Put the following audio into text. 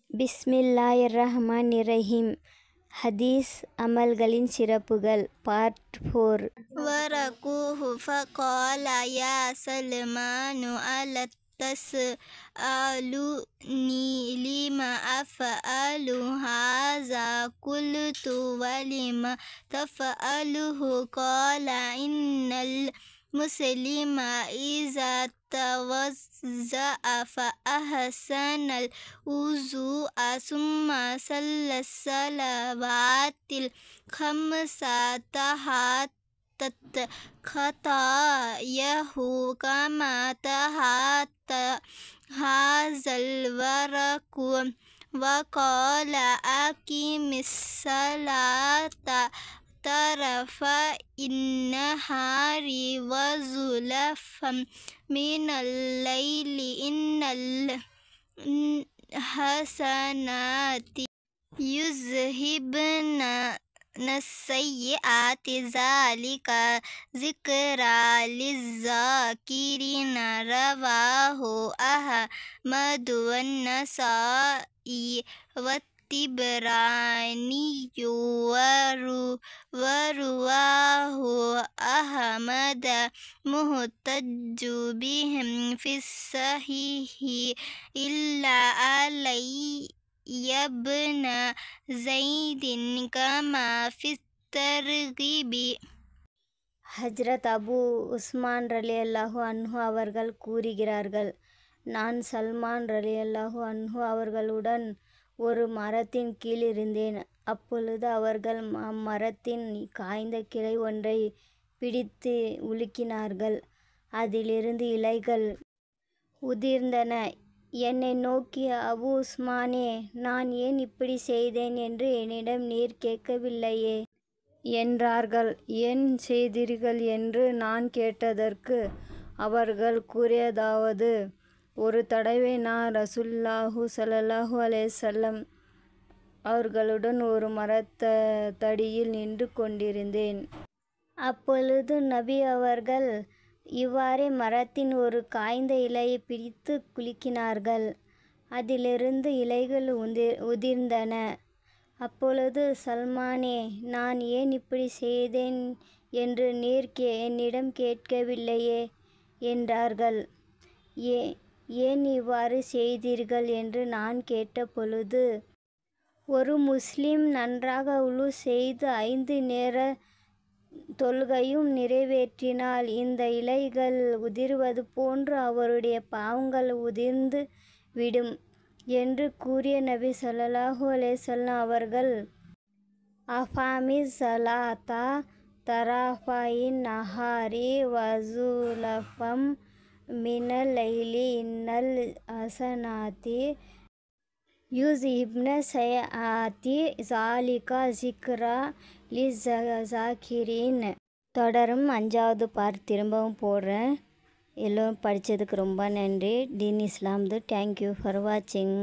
பிஸ்மில்லாஹிர்ரஹ்மானிர்ரஹீம். ஹதீஸ் அமல்களின் சிறப்புகள். பார்ட் 4. வரக்கூஹு ஃபகால யா சல்மானு அலத் தஸ்அலுனி லிம அஃஅலு ஹாஸா குல்து வலிம தஃஅலுஹு கால இன்னல் முஸ்லிம இஸா தவஸ்ஸஅ ஃபஅஹ்ஸனல் உஸூஅ சும்ம ஸல்லஸ் ஸலவாத்தில் خمسة تحاتت خطاياه كما تحات هذا الورق وقال أقم الصلاة طرفي النهار وزلفا من الليل إن الحسنات يذهبن السيئات ذلك ذكرى للذاكرين رواه أحمد والنسائي والطبراني ورواه أحمد محتج بهم في الصحيح إلا علي ابن زيد كما في الترغيب. ஹஜ்ரத் அபு உஸ்மான் ரலியல்லாஹு அன்ஹு அவர்கள் கூறுகிறார்கள், நான் சல்மான் ரலியல்லாஹு அன்ஹு அவர்களுடன் ஒரு மரத்தின் கீழ் இருந்தேன். அப்பொழுது அவர்கள் அம்மரத்தின் காய்ந்த கிளை ஒன்றை பிடித்து உலுக்கினார்கள். அதிலிருந்து இலைகள் உதிர்ந்தன. என்னை நோக்கி, அபு உஸ்மானே, நான் ஏன் இப்படி செய்தேன் என்று என்னிடம் நீர் கேட்கவில்லையே என்றார்கள். ஏன் செய்தீர்கள் என்று நான் கேட்டதற்கு அவர்கள் கூறியதாவது, ஒரு தடவை நான் ரசூலுல்லாஹி ஸல்லல்லாஹு அலைஹி வஸல்லம் அவர்களுடன் ஒரு மரத்தடியில் நின்று கொண்டிருந்தேன். அப்பொழுது நபி அவர்கள் இவ்வாறே மரத்தின் ஒரு காய்ந்த இலையை பிடித்து குலுக்கினார்கள். அதிலிருந்து இலைகள் உதிர்ந்தன. அப்பொழுது, சல்மானே, நான் ஏன் இப்படி செய்தேன் என்று நீர் என்னிடம் கேட்கவில்லையே என்றார்கள். ஏன் இவ்வாறு செய்தீர்கள் என்று நான் கேட்டபொழுது, ஒரு முஸ்லிம் நன்றாக உலு செய்து 5 நேர தொழுகையும் நிறைவேற்றினால் இந்த இலைகள் உதிர்வது போன்று அவருடைய பாவங்கள் உதிர்ந்து விடும் என்று கூறிய நபி ஸல்லல்லாஹு அலைஹி வஸல்லம் அவர்கள், அஃபாமிஸ் ஸலாத்த தரஃபயின் நஹாரி வஸுலஃபம் மினல் லைலி இன்னல் ஹஸனாத்தி யுஸ்ஹிப்ன ஸய்யிஆத்தி ஸாலிக ஸிக்ரா லிஸ்ஸாகிரீன். தொடரும் 5வது பார்ட் திரும்பவும் போடுறேன். எல்லோரும் படித்ததுக்கு ரொம்ப நன்றி. தீன் இஸ்லாம்து. தேங்க்யூ ஃபார் வாட்சிங்.